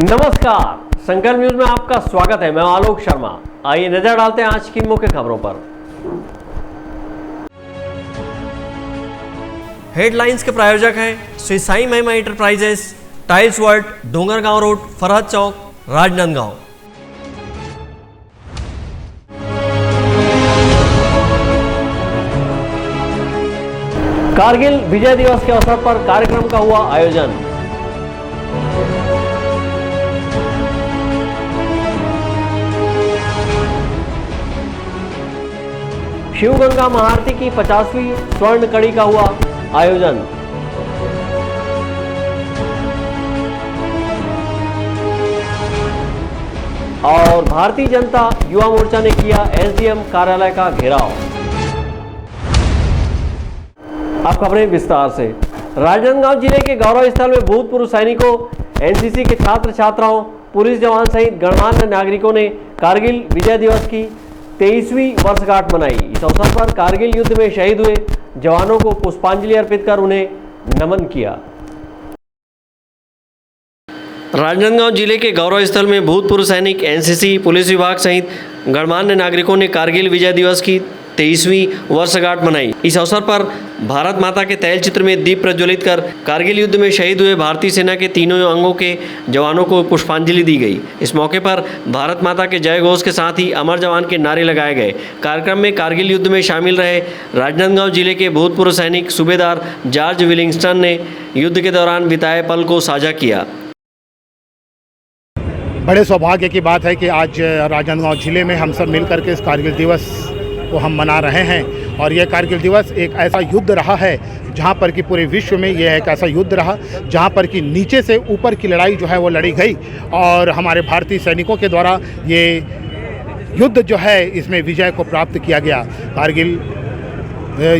नमस्कार, संकल्प न्यूज में आपका स्वागत है। मैं आलोक शर्मा। आइए नजर डालते हैं आज की मुख्य खबरों पर। हेडलाइंस के प्रायोजक हैं Shri Sai Mahima enterprises, tiles world, Dongargaon road, Farhad chowk, Rajnandgaon. Kargil Vijay Diwas के अवसर पर कार्यक्रम का हुआ आयोजन। शिवगंगा महाआरती की 50वीं स्वर्ण कड़ी का हुआ आयोजन। और भारतीय जनता युवा मोर्चा ने किया एसडीएम कार्यालय का घेराव। अब खबरें विस्तार से। राजनांदगांव जिले के गौरव स्थल में भूतपूर्व सैनिकों, एनसीसी के छात्र छात्राओं, पुलिस जवान सहित गणमान्य नागरिकों ने कारगिल विजय दिवस की 23वीं वर्षगांठ मनाई। इस अवसर पर कारगिल युद्ध में शहीद हुए जवानों को पुष्पांजलि अर्पित कर उन्हें नमन किया। राजनांदगांव जिले के गौरव स्थल में भूतपूर्व सैनिक, एनसीसी, पुलिस विभाग सहित गणमान्य नागरिकों ने कारगिल विजय दिवस की 23वीं वर्षगांठ मनाई। इस अवसर पर भारत माता के तैल चित्र में दीप प्रज्वलित कर कारगिल युद्ध में शहीद हुए भारतीय सेना के तीनों अंगों के जवानों को पुष्पांजलि दी गई। इस मौके पर भारत माता के जय घोष के साथ ही अमर जवान के नारे लगाए गए। कार्यक्रम में कारगिल युद्ध में शामिल रहे राजनांदगांव जिले के भूतपूर्व सैनिक सूबेदार जॉर्ज विलिंगस्टन ने युद्ध के दौरान बिताए पल को साझा किया। बड़े सौभाग्य की बात है कि आज राजनांदगांव जिले में हम सब मिलकर के इस कारगिल दिवस को हम मना रहे हैं। और यह कारगिल दिवस एक ऐसा युद्ध रहा है जहां पर कि पूरे विश्व में यह एक ऐसा युद्ध रहा जहां पर कि नीचे से ऊपर की लड़ाई जो है वो लड़ी गई और हमारे भारतीय सैनिकों के द्वारा ये युद्ध जो है इसमें विजय को प्राप्त किया गया। कारगिल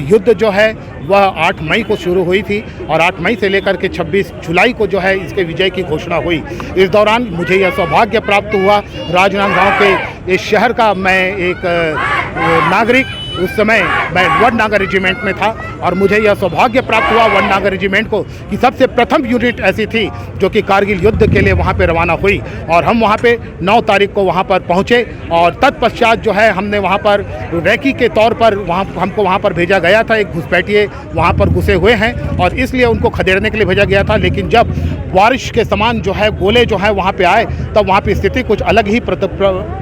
युद्ध जो है वह 8 मई को शुरू हुई थी और 8 मई से लेकर के 26 जुलाई को जो है इसके विजय की घोषणा हुई। इस दौरान मुझे यह सौभाग्य प्राप्त हुआ राजनांदगांव के इस शहर का, मैं एक नागरिक, उस समय मैं वडनगर रेजिमेंट में था और मुझे यह सौभाग्य प्राप्त हुआ वडनगर रेजिमेंट को कि सबसे प्रथम यूनिट ऐसी थी जो कि कारगिल युद्ध के लिए वहाँ पे रवाना हुई और हम वहाँ पे 9 तारीख को वहाँ पर पहुँचे और तत्पश्चात जो है हमने वहाँ पर रैकी के तौर पर हमको वहाँ पर भेजा गया था। एक घुसपैठिए वहाँ पर घुसे हुए हैं और इसलिए उनको खदेड़ने के लिए भेजा गया था। लेकिन जब बारिश के समान जो है गोले जो है वहाँ पे आए तब वहाँ पे स्थिति कुछ अलग ही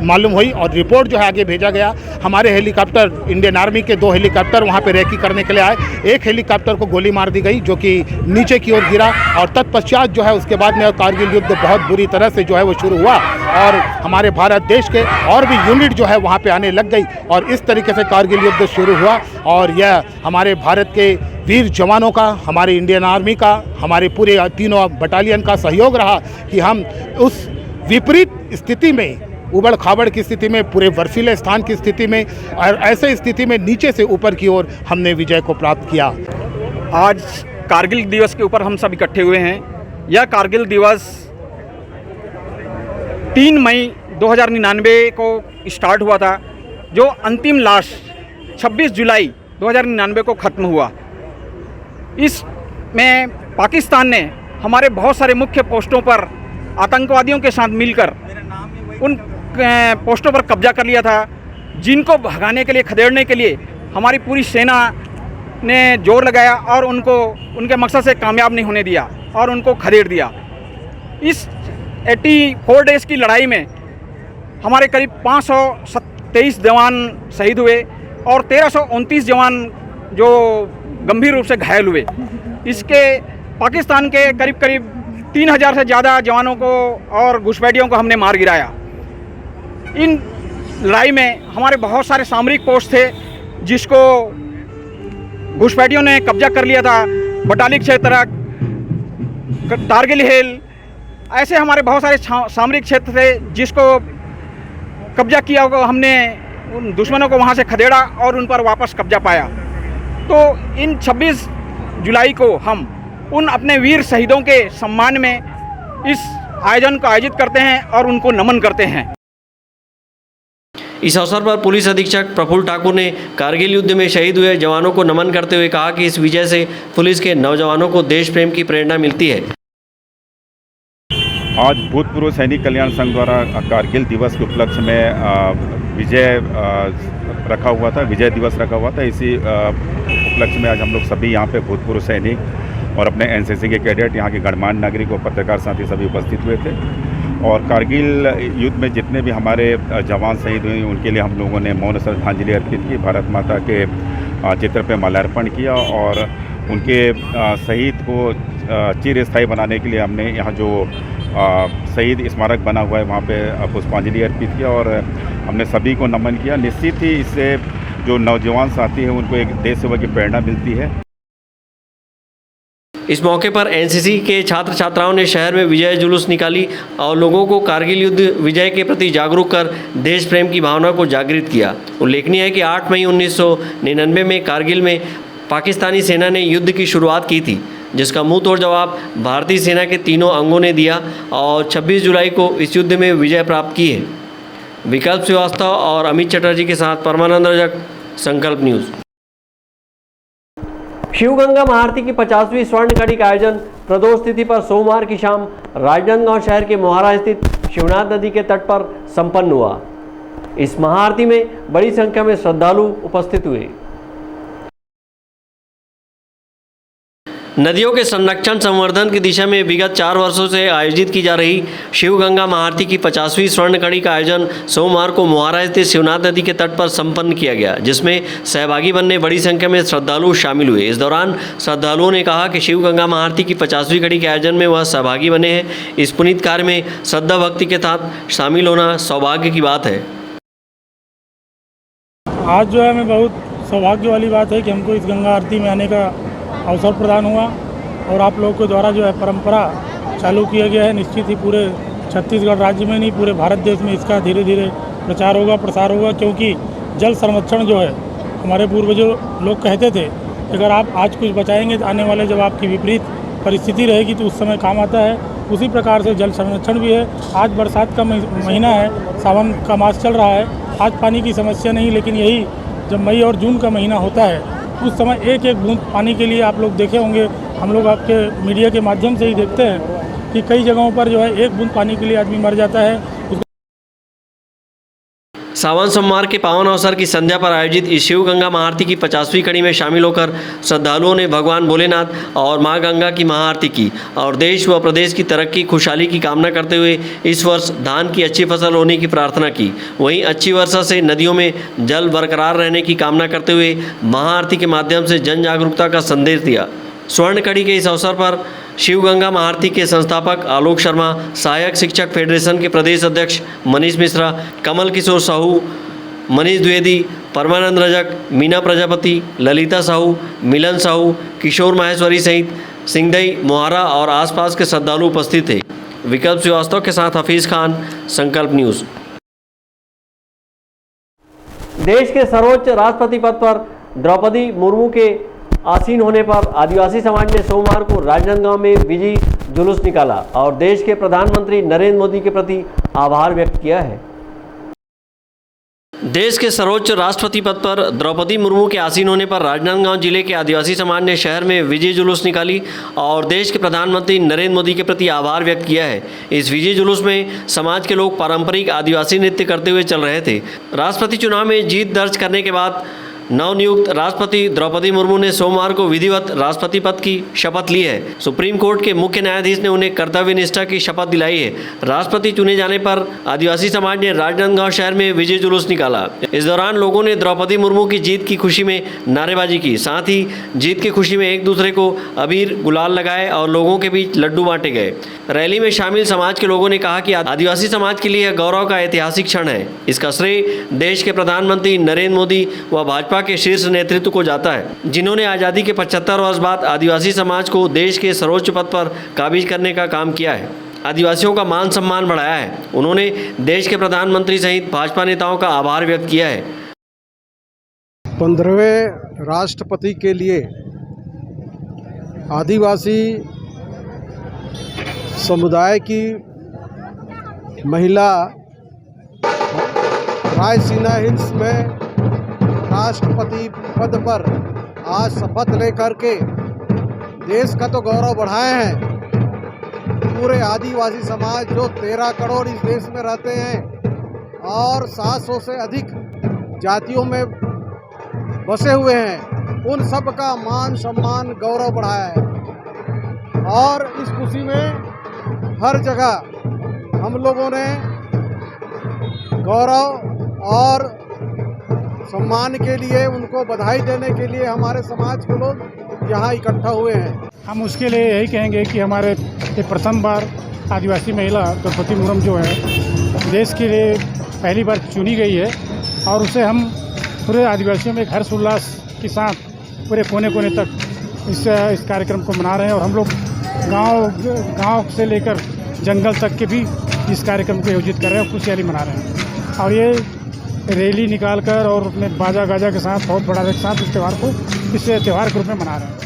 मालूम हुई और रिपोर्ट जो है आगे भेजा गया। हमारे हेलीकॉप्टर, इंडियन आर्मी के 2 हेलीकॉप्टर वहाँ पे रेकी करने के लिए आए। एक हेलीकॉप्टर को गोली मार दी गई जो कि नीचे की ओर गिरा और तत्पश्चात जो है उसके बाद में कारगिल युद्ध बहुत बुरी तरह से जो है वो शुरू हुआ और हमारे भारत देश के और भी यूनिट जो है वहाँ पे आने लग गई और इस तरीके से कारगिल युद्ध शुरू हुआ। और यह हमारे भारत के वीर जवानों का, हमारे इंडियन आर्मी का, हमारे पूरे तीनों बटालियन का सहयोग रहा कि हम उस विपरीत स्थिति में, उबड़ खाबड़ की स्थिति में, पूरे बर्फीले स्थान की स्थिति में और ऐसे स्थिति में नीचे से ऊपर की ओर हमने विजय को प्राप्त किया। आज कारगिल दिवस के ऊपर हम सब इकट्ठे हुए हैं। यह कारगिल दिवस 3 मई 2099 को स्टार्ट हुआ था, जो अंतिम लाश 26 जुलाई 2099 को ख़त्म हुआ। इसमें पाकिस्तान ने हमारे बहुत सारे मुख्य पोस्टों पर आतंकवादियों के साथ मिलकर उन पोस्टों पर कब्जा कर लिया था, जिनको भगाने के लिए, खदेड़ने के लिए हमारी पूरी सेना ने जोर लगाया और उनको उनके मकसद से कामयाब नहीं होने दिया और उनको खदेड़ दिया। इस 84 डेज़ की लड़ाई में हमारे करीब 523 जवान शहीद हुए और 1329 जवान जो गंभीर रूप से घायल हुए। इसके पाकिस्तान के करीब करीब 3000 से ज़्यादा जवानों को और घुसपैठियों को हमने मार गिराया। इन लड़ाई में हमारे बहुत सारे सामरिक पोस्ट थे जिसको घुसपैठियों ने कब्जा कर लिया था। बटालिक क्षेत्र, कारगिल हिल, ऐसे हमारे बहुत सारे सामरिक क्षेत्र थे जिसको कब्जा किया होगा। हमने उन दुश्मनों को वहाँ से खदेड़ा और उन पर वापस कब्जा पाया। तो इन 26 जुलाई को हम उन अपने वीर शहीदों के सम्मान में इस आयोजन को आयोजित करते हैं और उनको नमन करते हैं। इस अवसर पर पुलिस अधीक्षक प्रफुल्ल ठाकुर ने कारगिल युद्ध में शहीद हुए जवानों को नमन करते हुए कहा कि इस विजय से पुलिस के नौजवानों को देश प्रेम की प्रेरणा मिलती है। आज भूतपूर्व सैनिक कल्याण संघ द्वारा कारगिल दिवस के उपलक्ष्य में विजय रखा हुआ था, विजय दिवस रखा हुआ था। इसी उपलक्ष्य में आज हम लोग सभी यहाँ पे भूतपूर्व सैनिक और अपने एनसीसी के कैडेट, यहाँ के गणमान्य नागरिक और पत्रकार साथी सभी उपस्थित हुए थे। और कारगिल युद्ध में जितने भी हमारे जवान शहीद हुए उनके लिए हम लोगों ने मौन श्रद्धांजलि अर्पित की, भारत माता के चित्र पर माल्यार्पण किया और उनके शहीद को चिरस्थायी बनाने के लिए हमने यहाँ जो शहीद स्मारक बना हुआ है वहाँ पे पुष्पांजलि अर्पित किया और हमने सभी को नमन किया। निश्चित ही इससे जो नौजवान साथी हैं उनको एक देश सेवा की प्रेरणा मिलती है। इस मौके पर एनसीसी के छात्र छात्राओं ने शहर में विजय जुलूस निकाली और लोगों को कारगिल युद्ध विजय के प्रति जागरूक कर देश प्रेम की भावना को जागृत किया। उल्लेखनीय है कि 8 मई 1999 में कारगिल में पाकिस्तानी सेना ने युद्ध की शुरुआत की थी, जिसका मुंह तोड़ जवाब भारतीय सेना के तीनों अंगों ने दिया और 26 जुलाई को इस युद्ध में विजय प्राप्त की है। विकल्प श्रीवास्तव और अमित चटर्जी के साथ परमानंद रजक, संकल्प न्यूज़। शिवगंगा महाआरती की 50वीं स्वर्ण कड़ी का आयोजन प्रदोष तिथि पर सोमवार की शाम राजनांदगांव शहर के मोहारा स्थित शिवनाथ नदी के तट पर संपन्न हुआ। इस महाआरती में बड़ी संख्या में श्रद्धालु उपस्थित हुए। नदियों के संरक्षण संवर्धन की दिशा में विगत 4 वर्षों से आयोजित की जा रही शिवगंगा महाआरती की 50वीं स्वर्ण कड़ी का आयोजन सोमवार को मोहारा स्थित शिवनाथ नदी के तट पर संपन्न किया गया, जिसमें सहभागी बनने बड़ी संख्या में श्रद्धालु शामिल हुए। इस दौरान श्रद्धालुओं ने कहा कि शिवगंगा महाआरती की 50वीं कड़ी के आयोजन में वह सहभागी बने हैं। इस पुनीत कार्य में श्रद्धा भक्ति के साथ शामिल होना सौभाग्य की बात है। आज जो है हमें बहुत सौभाग्य वाली बात है कि हमको इस गंगा आरती में आने का अवसर प्रदान हुआ और आप लोगों के द्वारा जो है परंपरा चालू किया गया है। निश्चित ही पूरे छत्तीसगढ़ राज्य में नहीं, पूरे भारत देश में इसका धीरे धीरे प्रचार होगा, प्रसार होगा, क्योंकि जल संरक्षण जो है हमारे पूर्वजों लोग कहते थे कि अगर आप आज कुछ बचाएंगे तो आने वाले जब आपकी विपरीत परिस्थिति रहेगी तो उस समय काम आता है। उसी प्रकार से जल संरक्षण भी है। आज बरसात का महीना है, सावन का मास चल रहा है। आज पानी की समस्या नहीं, लेकिन यही जब मई और जून का महीना होता है उस समय एक एक बूंद पानी के लिए आप लोग देखे होंगे, हम लोग आपके मीडिया के माध्यम से ही देखते हैं कि कई जगहों पर जो है एक बूंद पानी के लिए आदमी मर जाता है। सावन सोमवार के पावन अवसर की संध्या पर आयोजित इस शिव गंगा महाआरती की 50वीं कड़ी में शामिल होकर श्रद्धालुओं ने भगवान भोलेनाथ और मां गंगा की महाआरती की और देश व प्रदेश की तरक्की खुशहाली की कामना करते हुए इस वर्ष धान की अच्छी फसल होने की प्रार्थना की। वहीं अच्छी वर्षा से नदियों में जल बरकरार रहने की कामना करते हुए महाआरती के माध्यम से जन जागरूकता का संदेश दिया। स्वर्ण कड़ी के इस अवसर पर शिव गंगा महाआरती के संस्थापक आलोक शर्मा, सहायक शिक्षक फेडरेशन के प्रदेश अध्यक्ष मनीष मिश्रा, कमल किशोर साहू, मनीष द्विवेदी, परमानंद रजक, मीना प्रजापति, ललिता साहू, मिलन साहू, किशोर माहेश्वरी सहित सिंगदई, मोहारा और आसपास के श्रद्धालु उपस्थित थे। विकल्प श्रीवास्तव के साथ हफीज़ खान, संकल्प न्यूज़। देश के सर्वोच्च राष्ट्रपति पद पर द्रौपदी मुर्मू के आसीन होने पर आदिवासी समाज ने सोमवार को राजनांदगांव में विजय जुलूस निकाला और देश के प्रधानमंत्री नरेंद्र मोदी के प्रति आभार व्यक्त किया है। देश के सर्वोच्च राष्ट्रपति पद पर द्रौपदी मुर्मू के आसीन होने पर राजनांदगांव जिले के आदिवासी समाज ने शहर में विजय जुलूस निकाली और देश के प्रधानमंत्री नरेंद्र मोदी के प्रति आभार व्यक्त किया है। इस विजय जुलूस में समाज के लोग पारंपरिक आदिवासी नृत्य करते हुए चल रहे थे। राष्ट्रपति चुनाव में जीत दर्ज करने के बाद नवनियुक्त राष्ट्रपति द्रौपदी मुर्मू ने सोमवार को विधिवत राष्ट्रपति पद की शपथ ली है। सुप्रीम कोर्ट के मुख्य न्यायाधीश ने उन्हें कर्तव्य निष्ठा की शपथ दिलाई है। राष्ट्रपति चुने जाने पर आदिवासी समाज ने राजनांदगांव शहर में विजय जुलूस निकाला। इस दौरान लोगों ने द्रौपदी मुर्मू की जीत की खुशी में नारेबाजी की। साथ ही जीत की खुशी में एक दूसरे को अबीर गुलाल लगाए और लोगों के बीच लड्डू बांटे गए। रैली में शामिल समाज के लोगों ने कहा कि आदिवासी समाज के लिए यह गौरव का ऐतिहासिक क्षण है। इसका श्रेय देश के प्रधानमंत्री नरेंद्र मोदी व भाजपा के शीर्ष नेतृत्व को जाता है, जिन्होंने आज़ादी के 75 वर्ष बाद आदिवासी समाज को देश के सर्वोच्च पद पर काबिज करने का काम किया है, आदिवासियों का मान सम्मान बढ़ाया है। उन्होंने देश के प्रधानमंत्री सहित भाजपा नेताओं का आभार व्यक्त किया है। 15वें राष्ट्रपति के लिए आदिवासी समुदाय की महिला रायसीना हिल्स में राष्ट्रपति पद पर आज शपथ लेकर के देश का तो गौरव बढ़ाए हैं, पूरे आदिवासी समाज जो 13 करोड़ इस देश में रहते हैं और 700 से अधिक जातियों में बसे हुए हैं, उन सब का मान सम्मान गौरव बढ़ाया है। और इस खुशी में हर जगह हम लोगों ने गौरव और सम्मान के लिए, उनको बधाई देने के लिए हमारे समाज के लोग यहाँ इकट्ठा हुए हैं। हम उसके लिए यही कहेंगे कि हमारे ये प्रथम बार आदिवासी महिला द्रौपदी मुर्मू जो है देश के लिए पहली बार चुनी गई है और उसे हम पूरे आदिवासियों में हर्ष उल्लास के साथ पूरे कोने कोने तक इस कार्यक्रम को मना रहे हैं। और हम लोग गांव से लेकर जंगल तक के भी इस कार्यक्रम को आयोजित कर रहे हैं, खुशहाली मना रहे हैं। और ये रैली निकालकर और अपने बाजा गाजा के साथ बहुत बड़ा के साथ इस त्यौहार को इस त्यौहार के रूप में मना रहे हैं।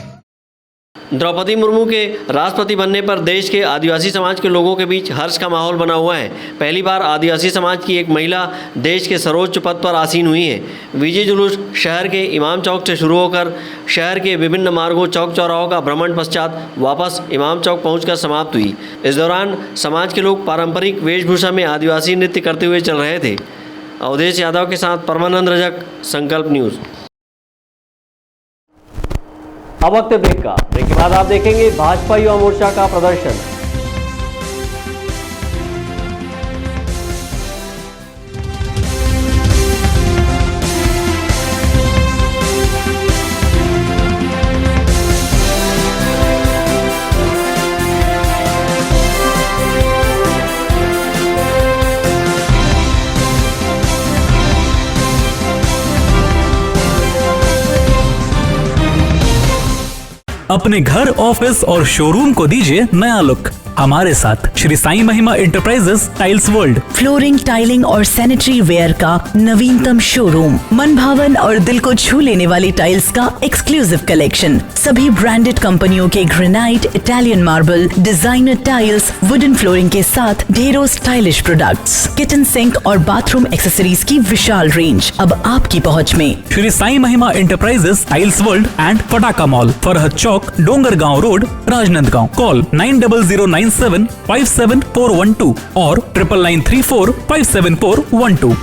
द्रौपदी मुर्मू के राष्ट्रपति बनने पर देश के आदिवासी समाज के लोगों के बीच हर्ष का माहौल बना हुआ है। पहली बार आदिवासी समाज की एक महिला देश के सर्वोच्च पद पर आसीन हुई है। विजय जुलूस शहर के इमाम चौक से शुरू होकर शहर के विभिन्न मार्गों, चौक चौराहों का भ्रमण पश्चात वापस इमाम चौक पहुंचकर समाप्त हुई। इस दौरान समाज के लोग पारंपरिक वेशभूषा में आदिवासी नृत्य करते हुए चल रहे थे। अवधेश यादव के साथ परमानंद रजक, संकल्प न्यूज़। अब वक्त है ब्रेक का। ब्रेक के बाद आप देखेंगे भाजपा युवा मोर्चा का प्रदर्शन। अपने घर, ऑफिस और शोरूम को दीजिए नया लुक हमारे साथ Shri Sai Mahima enterprises tiles world. Flooring, tiling और सैनिटरी वेयर का नवीनतम शोरूम, मन भावन और दिल को छू लेने वाली टाइल्स का एक्सक्लूसिव कलेक्शन, सभी ब्रांडेड कंपनियों के granite, Italian marble, designer tiles, wooden flooring के साथ ढेरों स्टाइलिश प्रोडक्ट्स, किचन सिंक और बाथरूम एक्सेसरीज की विशाल रेंज अब आपकी पहुंच में। Shri Sai Mahima enterprises tiles world and Pataka mall, Farhad chowk, Dongargaon road, Rajnandgaon. Call 9009757412 और 9993457412।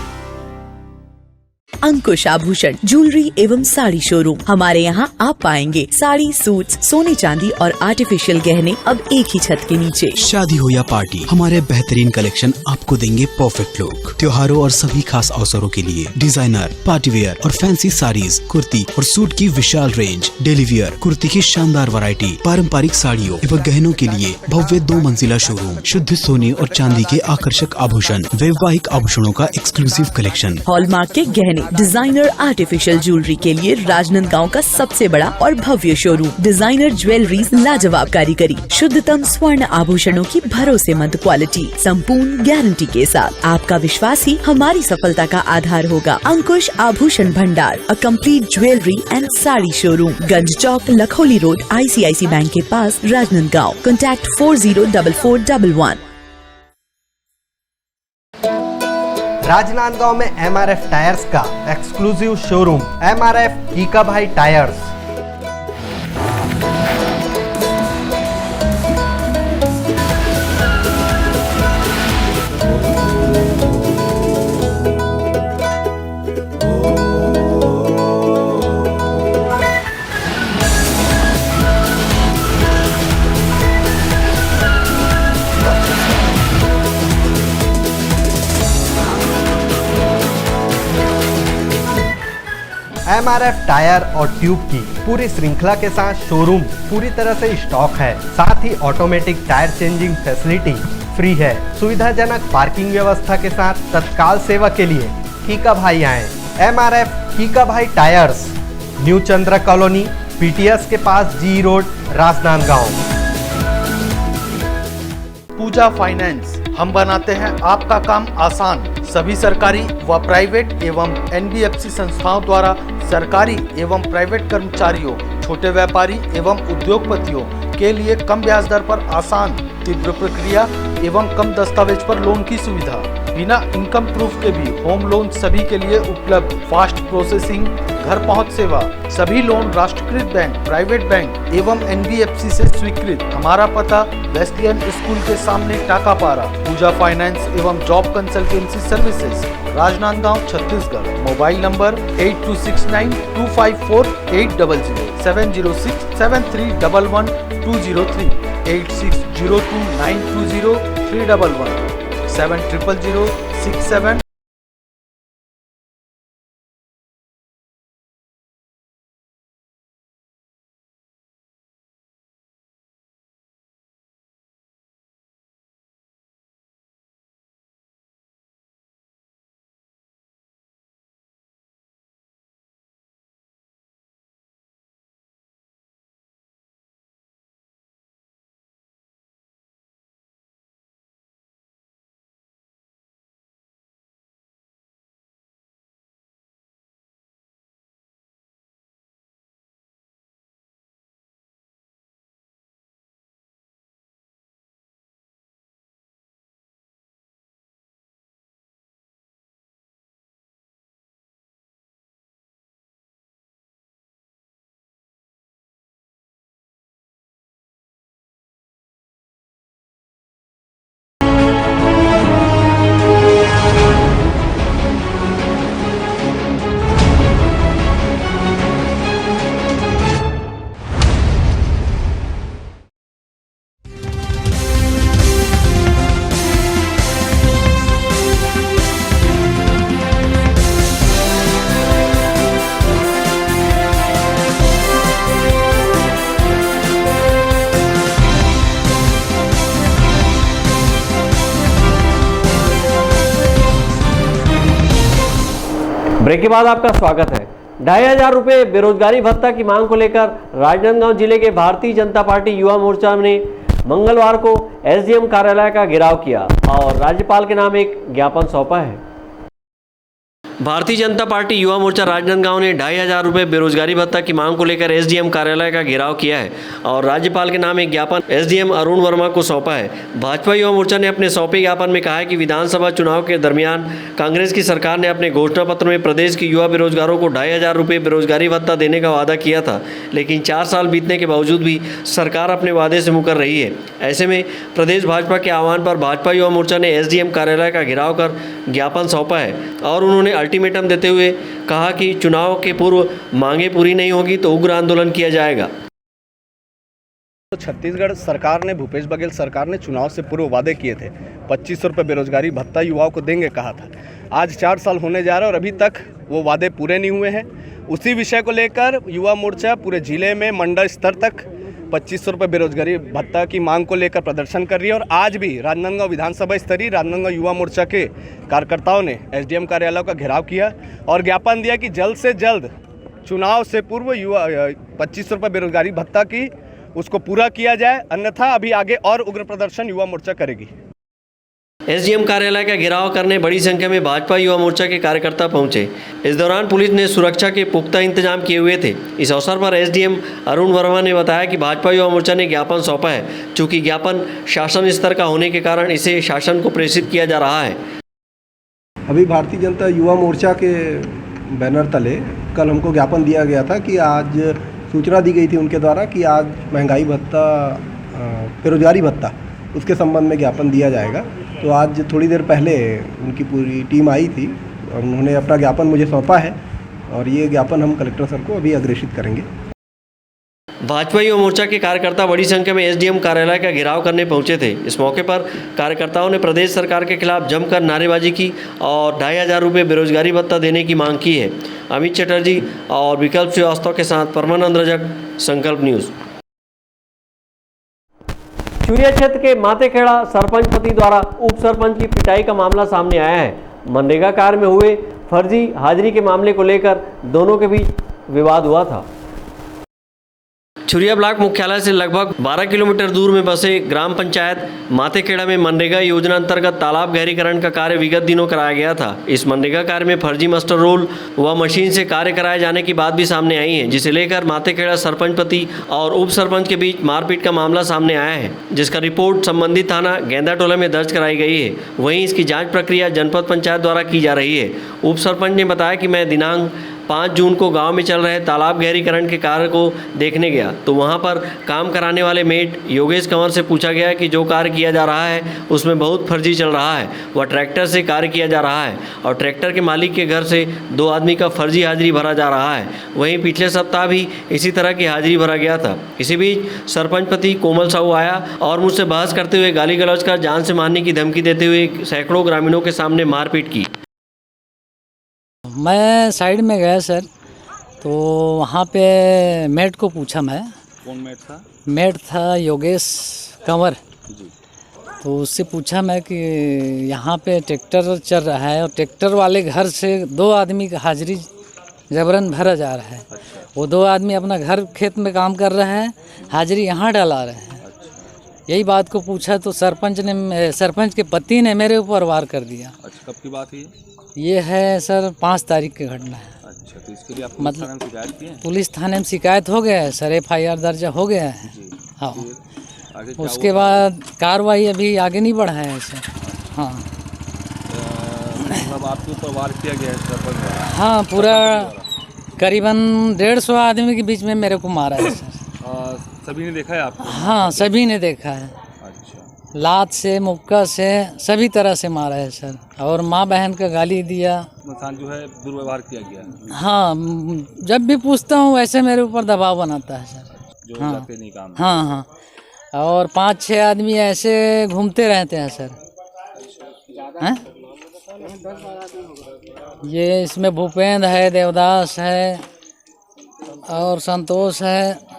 अंकुश आभूषण ज्वेलरी एवं साड़ी शोरूम। हमारे यहाँ आप पाएंगे साड़ी, सूट्स, सोने चांदी और आर्टिफिशियल गहने अब एक ही छत के नीचे। शादी हो या पार्टी, हमारे बेहतरीन कलेक्शन आपको देंगे परफेक्ट लुक। त्योहारों और सभी खास अवसरों के लिए डिजाइनर, पार्टी वेयर और फैंसी साड़ीज, कुर्ती और सूट की विशाल रेंज, डेली वियर कुर्ती की शानदार वैरायटी, पारंपरिक साड़ियों एवं गहनों के लिए भव्य 2 मंजिला शोरूम, शुद्ध सोने और चांदी के आकर्षक आभूषण, वैवाहिक आभूषणों का एक्सक्लूसिव कलेक्शन, हॉलमार्क के गहने, डिजाइनर आर्टिफिशियल ज्वेलरी के लिए राजनांदगांव का सबसे बड़ा और भव्य शोरूम। डिजाइनर ज्वेलरी, लाजवाब कारीगरी, शुद्धतम स्वर्ण आभूषणों की भरोसेमंद क्वालिटी, संपूर्ण गारंटी के साथ। आपका विश्वास ही हमारी सफलता का आधार होगा। अंकुश आभूषण भंडार, a complete jewellery and sari showroom, Ganj Chowk, Lakholi road, ICICI bank के पास, राजनांदगांव। कॉन्टैक्ट 404411। राजनांदगांव में MRF टायर्स का एक्सक्लूसिव शोरूम, MRF कीका भाई टायर्स। MRF टायर और ट्यूब की पूरी श्रृंखला के साथ शोरूम पूरी तरह से स्टॉक है। साथ ही automatic tyre changing facility free है। सुविधाजनक पार्किंग व्यवस्था के साथ तत्काल सेवा के लिए कीका भाई आए। MRF कीका भाई tyres, new Chandra colony, PTS के पास, G रोड, राजनांदगांव। पूजा फाइनेंस, हम बनाते हैं आपका काम आसान। सभी सरकारी व प्राइवेट एवं NBFC संस्थाओं द्वारा सरकारी एवं प्राइवेट कर्मचारियों, छोटे व्यापारी एवं उद्योगपतियों के लिए कम ब्याज दर पर आसान, तीव्र प्रक्रिया एवं कम दस्तावेज पर लोन की सुविधा। बिना इनकम प्रूफ के भी होम लोन सभी के लिए उपलब्ध। फास्ट प्रोसेसिंग, घर पहुंच सेवा, सभी लोन राष्ट्रीयकृत बैंक, प्राइवेट बैंक एवं NBFC से स्वीकृत। हमारा पता वेस्लियन स्कूल के सामने टाकापारा। पूजा फाइनेंस एवं job consultancy services, Rajnandgaon, Chhattisgarh. Mobile number 8269254800, 70673111203, 8602920311, 700067। Break के बाद आपका स्वागत है। 2500 रुपये बेरोजगारी भत्ता की मांग को लेकर राजनांदगांव जिले के भारतीय जनता पार्टी युवा मोर्चा ने मंगलवार को SDM कार्यालय का घेराव किया और राज्यपाल के नाम एक ज्ञापन सौंपा है। भारतीय जनता पार्टी युवा मोर्चा राजनांदगांव ने 2500 रुपये बेरोजगारी भत्ता की मांग को लेकर SDM कार्यालय का घेराव किया है और राज्यपाल के नाम एक ज्ञापन SDM अरुण वर्मा को सौंपा है। भाजपा युवा मोर्चा ने अपने सौंपे ज्ञापन में कहा है कि विधानसभा चुनाव के दरमियान कांग्रेस की सरकार ने अपने घोषणा पत्र में प्रदेश के युवा बेरोजगारों को 2500 रुपये बेरोजगारी भत्ता देने का वादा किया था, लेकिन 4 साल बीतने के बावजूद भी सरकार अपने वादे से मुकर रही है। ऐसे में प्रदेश भाजपा के आह्वान पर भाजपा युवा मोर्चा ने SDM कार्यालय का घेराव कर ज्ञापन सौंपा है और उन्होंने अल्टीमेटम देते हुए कहा कि चुनाव के पूर्व मांगे पूरी नहीं होगी तो उग्र आंदोलन किया जाएगा। तो छत्तीसगढ़ सरकार ने, भूपेश बघेल सरकार ने चुनाव से पूर्व वादे किए थे। 2500 रुपये बेरोजगारी भत्ता युवाओं को देंगे कहा था। आज 4 साल होने जा रहे हैं और अभी तक वो वादे पूरे नहीं हुए हैं। उसी विषय को लेकर युवा मोर्चा पूरे जिले में मंडल स्तर तक 2500 रुपये बेरोजगारी भत्ता की मांग को लेकर प्रदर्शन कर रही है और आज भी राजनांदगांव विधानसभा स्तरीय राजनांदगांव युवा मोर्चा के कार्यकर्ताओं ने SDM कार्यालय का घेराव किया और ज्ञापन दिया कि जल्द से जल्द चुनाव से पूर्व युवा 2500 रुपये बेरोजगारी भत्ता की उसको पूरा किया जाए, अन्यथा अभी आगे और उग्र प्रदर्शन युवा मोर्चा करेगी। SDM कार्यालय का घेराव करने बड़ी संख्या में भाजपा युवा मोर्चा के कार्यकर्ता पहुंचे। इस दौरान पुलिस ने सुरक्षा के पुख्ता इंतजाम किए हुए थे। इस अवसर पर SDM अरुण वर्मा ने बताया कि भाजपा युवा मोर्चा ने ज्ञापन सौंपा है। चूंकि ज्ञापन शासन स्तर का होने के कारण इसे शासन को प्रेषित किया जा रहा है। अभी भारतीय जनता युवा मोर्चा के बैनर तले कल हमको ज्ञापन दिया गया था कि आज सूचना दी गई थी उनके द्वारा कि आज महंगाई भत्ता, बेरोजगारी भत्ता, उसके संबंध में ज्ञापन दिया जाएगा। तो आज थोड़ी देर पहले उनकी पूरी टीम आई थी और उन्होंने अपना ज्ञापन मुझे सौंपा है और ये ज्ञापन हम कलेक्टर सर को अभी अग्रेषित करेंगे। भाजपा युवा मोर्चा के कार्यकर्ता बड़ी संख्या में SDM कार्यालय का घेराव करने पहुंचे थे। इस मौके पर कार्यकर्ताओं ने प्रदेश सरकार के खिलाफ जमकर नारेबाजी की और 2500 रुपये बेरोजगारी भत्ता देने की मांग की है। अमित चटर्जी और विकल्प श्रीवास्तव के साथ परमानंद रजक, संकल्प न्यूज़। चुरिया क्षेत्र के मातेखेड़ा सरपंच पति द्वारा उप सरपंच की पिटाई का मामला सामने आया है। मनरेगा कार्य में हुए फर्जी हाजिरी के मामले को लेकर दोनों के बीच विवाद हुआ था। चुरिया ब्लॉक मुख्यालय से लगभग 12 किलोमीटर दूर में बसे ग्राम पंचायत मातेखेड़ा में मनरेगा योजना अंतर्गत तालाब गहरीकरण का कार्य विगत दिनों कराया गया था। इस मनरेगा कार्य में फर्जी मास्टर रोल व मशीन से कार्य कराए जाने की बात भी सामने आई है, जिसे लेकर मातेखेड़ा सरपंच पति और उप सरपंच के बीच मारपीट का मामला सामने आया है, जिसका रिपोर्ट संबंधित थाना गेंदाटोला में दर्ज कराई गई है। वहीं इसकी जाँच प्रक्रिया जनपद पंचायत द्वारा की जा रही है। उप सरपंच ने बताया कि मैं दिनांक 5 जून को गांव में चल रहे तालाब गहरीकरण के कार्य को देखने गया तो वहां पर काम कराने वाले मेट योगेश कंवर से पूछा गया कि जो कार्य किया जा रहा है उसमें बहुत फर्जी चल रहा है। वह ट्रैक्टर से कार्य किया जा रहा है और ट्रैक्टर के मालिक के घर से 2 आदमी का फर्जी हाजिरी भरा जा रहा है। वहीं पिछले सप्ताह भी इसी तरह की हाजिरी भरा गया था। इसी बीच सरपंच पति कोमल साहू आया और मुझसे बहस करते हुए गाली गलौज कर जान से मारने की धमकी देते हुए सैकड़ों ग्रामीणों के सामने मारपीट की। मैं साइड में गया सर, तो वहाँ पे मेट को पूछा मैं। कौन मेट था? मेट था योगेश कंवर जी। तो उससे पूछा मैं कि यहाँ पे ट्रैक्टर चल रहा है और ट्रैक्टर वाले घर से 2 आदमी का हाजिरी जबरन भरा जा रहा है। अच्छा। वो 2 आदमी अपना घर खेत में काम कर रहे हैं, हाजिरी यहाँ डला रहे हैं। अच्छा। यही बात को पूछा तो सरपंच के पति ने मेरे ऊपर वार कर दिया। अच्छा, कब की बात है ये है सर 5 तारीख की घटना है। अच्छा, तो इसके लिए आप मतलब शिकायत की है? पुलिस थाने में शिकायत हो गया है सर, FIR दर्ज हो गया है। हाँ, उसके बाद कार्रवाई अभी आगे नहीं बढ़ा है सर। हाँ, मतलब आपके ऊपर वार किया गया है सरपंच? हाँ, पूरा करीबन 150 आदमी के बीच में मेरे को मारा है सर। सभी ने देखा है आपको? हाँ, सभी ने देखा है। लात से, मुक्का से, सभी तरह से मारा है सर। और माँ बहन का गाली दिया, जो है दुर्व्यवहार किया गया। हाँ, जब भी पूछता हूँ वैसे मेरे ऊपर दबाव बनाता है सर। जो हाँ, जाते नहीं काम। हाँ हाँ, और 5-6 आदमी ऐसे घूमते रहते हैं सर। हैं? ये इसमें भूपेंद्र है, देवदास है और संतोष है।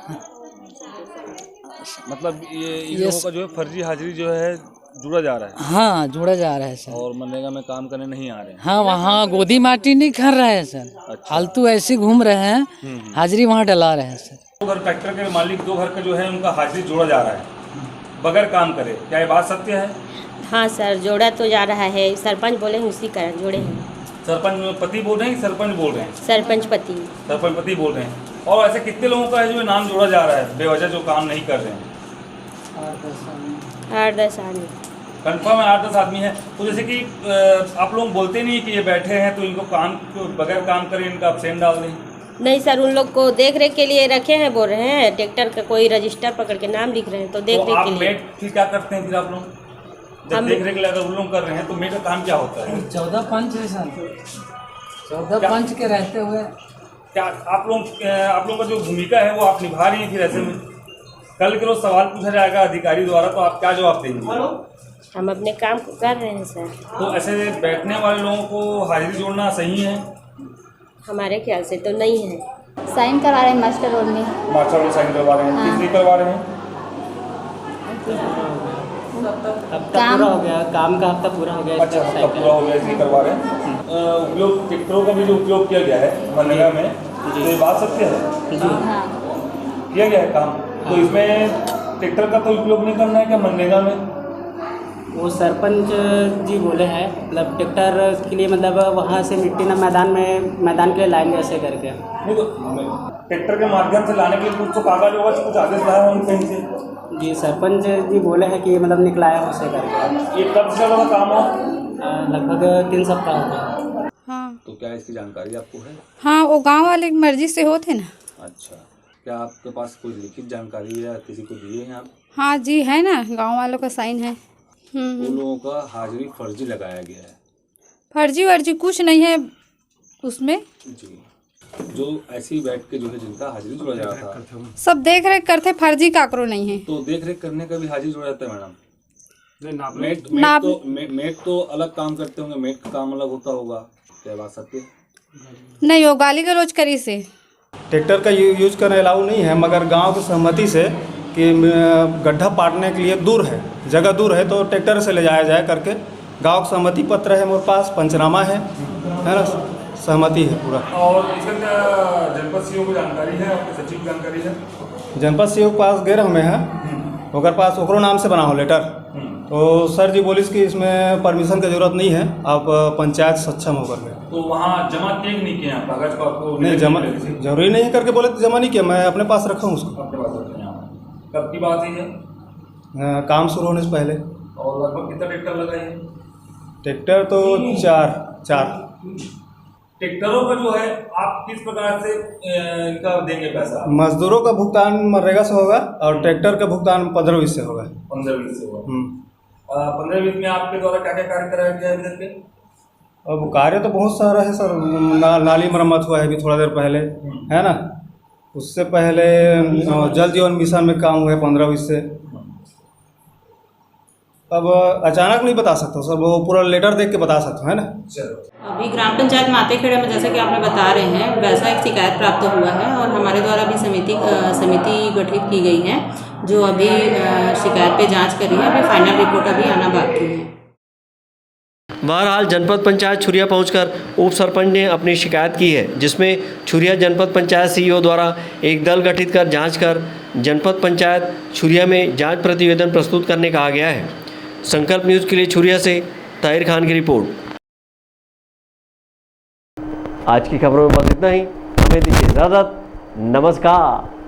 मतलब ये लोगों का जो है फर्जी हाजिरी जो है जुड़ा जा रहा है। हाँ, जुड़ा जा रहा है सर। और मनरेगा में काम करने नहीं आ रहे हैं। हाँ, वहाँ गोदी माटी नहीं कर रहे हैं सर। अच्छा। फालतू ऐसे घूम रहे हैं, हाजिरी वहाँ डला रहे हैं सर। 2 घर ट्रैक्टर के मालिक 2 घर का जो है उनका हाजिरी जोड़ा जा रहा है बगैर काम करे, क्या ये बात सत्य है? हाँ सर, जोड़ा तो जा रहा है। सरपंच बोले हैं उसी कारण जोड़े हैं। सरपंच पति बोल रहे हैं कि सरपंच बोल रहे हैं? सरपंच पति। सरपंच पति बोल रहे हैं। और ऐसे कितने लोगों का है जो नाम जोड़ा जा रहा है बेवजह जो काम नहीं कर रहे हैं? 8-10 आदमी। कंफर्म है 8-10 आदमी है। तो जैसे कि आप लोग बोलते नहीं कि ये बैठे हैं तो इनको काम बगैर काम करें इनका अब्सेंट डाल दें? नहीं सर, उन लोग को देख रेख के लिए रखे हैं, बोल रहे हैं ट्रैक्टर का कोई रजिस्टर पकड़ के नाम लिख रहे हैं तो देख रेख के लिए। मेट फिर क्या करते हैं फिर आप लोग जब देख रेख अगर उन लोग कर रहे हैं तो मेट का काम क्या होता है? 14 पंच है सर, 14 पंच के रहते हुए क्या आप लोग का जो भूमिका है वो आप निभा रही हैं? फिर ऐसे में कल के रोज सवाल पूछा जाएगा अधिकारी द्वारा तो आप क्या जवाब देंगे? हम अपने काम को कर रहे हैं सर। तो ऐसे बैठने वाले लोगों को हाजिरी जोड़ना सही है? हमारे ख्याल से तो नहीं है। साइन करवा रहे हैं मास्टर रोड में। मास्टर रोड साइन करवा रहे हैं? हाँ। किस लिए करवा रहे हैं? काम पूरा हो गया, काम का हफ्ता पूरा हो गया। अच्छा, हफ्ता पूरा हो गया इसलिए करवा रहे हैं। उपयोग ट्रैक्टरों का भी जो उपयोग किया गया है मनरेगा में, तो ये बात सत्य है? हाँ। किया गया है काम, तो इसमें ट्रैक्टर का तो उपयोग नहीं करना है क्या मनरेगा में? वो सरपंच जी बोले हैं मतलब ट्रैक्टर के लिए, मतलब वहाँ से मिट्टी ना मैदान के लिए लाएंगे ऐसे करके। नहीं तो ट्रैक्टर के माध्यम से लाने के लिए कुछ तो कागज होगा, कुछ आदेश लाया होंगे कहीं से? जी, सरपंच जी बोले हैं कि मतलब निकलाया हो ऐसे करके। ये कब से ज़्यादा काम हो? लगभग 3 सप्ताह हो गया। हाँ। तो क्या इसकी जानकारी आपको है? हाँ, वो गांव वाले की मर्जी से होते ना। अच्छा, क्या आपके पास कोई लिखित जानकारी है या किसी को दिए हैं आप? हाँ जी, है ना, गांव वालों का साइन है। उन लोगों का हाजिरी फर्जी लगाया गया है? फर्जी वर्जी कुछ नहीं है उसमें जी। जो ऐसी बैठ के जो है जिनका हाजिरी जोड़ा जा रहा था, सब देख रेख करते, फर्जी काकरो नहीं है। तो देख रेख करने का भी हाजिरी जोड़ा जाता है मैडम? मेट तो अलग काम करते होंगे, मेट का काम अलग होता होगा, क्या बात सत्य है? नहीं, वो गाली गलौज करी से। ट्रैक्टर का यूज करना अलाउ नहीं है, मगर गांव की सहमति से कि गड्ढा पाटने के लिए दूर है, जगह दूर है, तो ट्रैक्टर से ले जाया जाए करके गांव का सहमति पत्र है मेरे पास, पंचनामा है ना, सहमति है पूरा। और इसका जनपद सीओ को जानकारी है, आपके सचिव को जानकारी है? जनपद सीओ के पास गए हमें है, ओकर पास ओकरो नाम से बना हो लेटर, तो सर जी बोलिस कि इसमें परमिशन की जरूरत नहीं है, आप पंचायत सक्षम होकर गए। तो वहाँ जमा किए नहीं किए हैं कागज का? आपको नहीं, जमा जरूरी नहीं है करके बोले तो जमा नहीं किया, मैं अपने पास रखा हूँ उसको। अपने पास रखे हैं? कब की बात है ये? काम शुरू होने से पहले। और लगभग कितना ट्रैक्टर लगा है? ट्रैक्टर तो चार। ट्रैक्टरों का जो है आप किस प्रकार से इनका देंगे पैसा? मजदूरों का भुगतान मनरेगा से होगा और ट्रैक्टर का भुगतान 15-20 से होगा। 15-20 से होगा। 15-20 में आपके द्वारा क्या क्या कार्य कराया गया है अभी तक के? अब कार्य तो बहुत सारा है सर। नाली मरम्मत हुआ है अभी थोड़ा देर पहले, है ना। उससे पहले जल जीवन मिशन में काम हुआ है 15-20 से। अब अचानक नहीं बता सकता सर, वो पूरा लेटर देख के बता सकता हूँ, है ना। अभी ग्राम पंचायत मातेखेड़ा में जैसे कि आपने बता रहे हैं वैसा एक शिकायत प्राप्त हुआ है और हमारे द्वारा भी समिति गठित की गई है जो अभी शिकायत पे जांच कर रही है। अभी फाइनल रिपोर्ट अभी आना बाकी है। बहरहाल जनपद पंचायत छुरिया पहुंचकर उप सरपंच ने अपनी शिकायत की है, जिसमें छुरिया जनपद पंचायत सीईओ द्वारा एक दल गठित कर जांच कर जनपद पंचायत छुरिया में जांच प्रतिवेदन प्रस्तुत करने कहा गया है। संकल्प न्यूज़ के लिए छुरिया से ताहिर खान की रिपोर्ट। आज की खबरों में बस इतना ही। हमें दीजिए इजाज़त। नमस्कार।